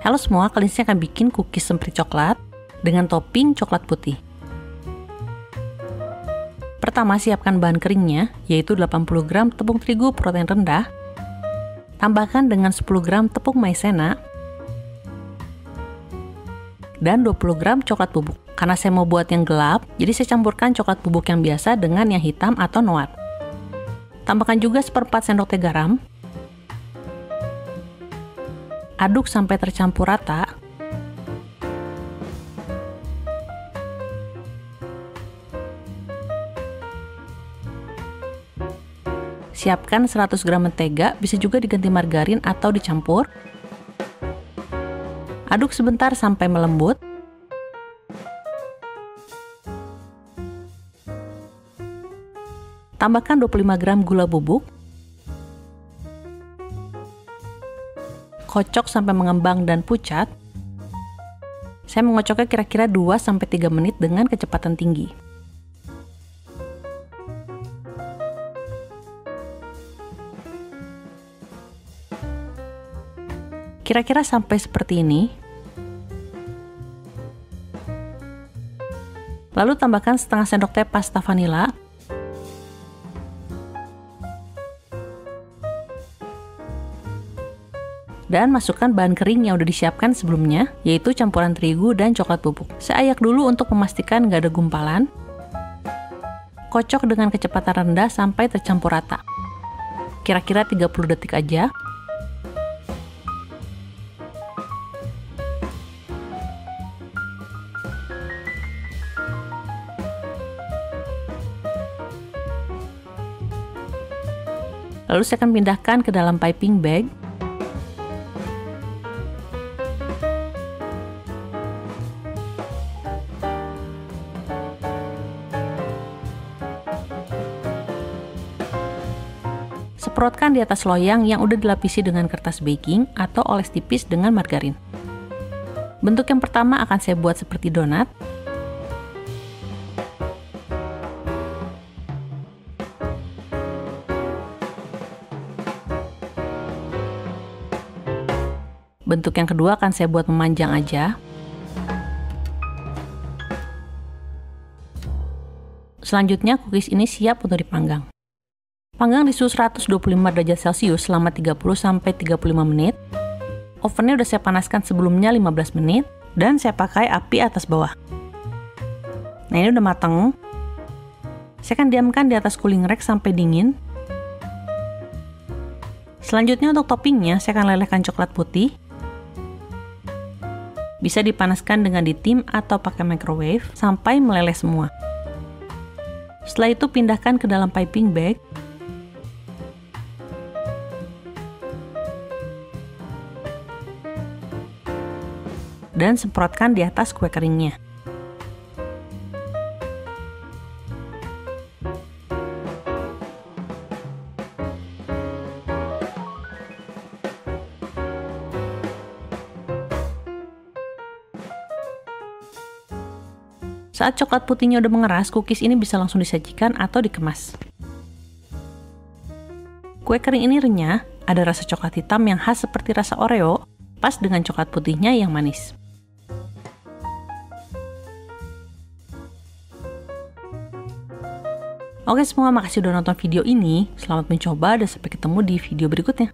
Halo semua, kali ini saya akan bikin cookies semprit coklat dengan topping coklat putih. Pertama, siapkan bahan keringnya, yaitu 80 gram tepung terigu protein rendah. Tambahkan dengan 10 gram tepung maizena dan 20 gram coklat bubuk. Karena saya mau buat yang gelap, jadi saya campurkan coklat bubuk yang biasa dengan yang hitam atau noir. Tambahkan juga 1/4 sendok teh garam. Aduk sampai tercampur rata. Siapkan 100 gram mentega, bisa juga diganti margarin atau dicampur. Aduk sebentar sampai melembut. Tambahkan 25 gram gula bubuk. Kocok sampai mengembang dan pucat. Saya mengocoknya kira-kira 2-3 menit dengan kecepatan tinggi. Kira-kira sampai seperti ini. Lalu tambahkan setengah sendok teh pasta vanila. Dan masukkan bahan kering yang udah disiapkan sebelumnya, yaitu campuran terigu dan coklat bubuk. Saya ayak dulu untuk memastikan nggak ada gumpalan. Kocok dengan kecepatan rendah sampai tercampur rata. Kira-kira 30 detik aja. Lalu saya akan pindahkan ke dalam piping bag. Semprotkan di atas loyang yang udah dilapisi dengan kertas baking atau oles tipis dengan margarin. Bentuk yang pertama akan saya buat seperti donat. Bentuk yang kedua akan saya buat memanjang aja. Selanjutnya, cookies ini siap untuk dipanggang. Panggang di suhu 125 derajat Celcius selama 30-35 menit. Ovennya udah saya panaskan sebelumnya 15 menit, dan saya pakai api atas bawah. Nah, ini udah matang. Saya akan diamkan di atas cooling rack sampai dingin. Selanjutnya untuk toppingnya, saya akan lelehkan coklat putih. Bisa dipanaskan dengan ditim atau pakai microwave sampai meleleh semua. Setelah itu pindahkan ke dalam piping bag. Dan semprotkan di atas kue keringnya. Saat coklat putihnya udah mengeras, cookies ini bisa langsung disajikan atau dikemas. Kue kering ini renyah, ada rasa coklat hitam yang khas seperti rasa Oreo, pas dengan coklat putihnya yang manis. Oke semua, makasih udah nonton video ini. Selamat mencoba dan sampai ketemu di video berikutnya.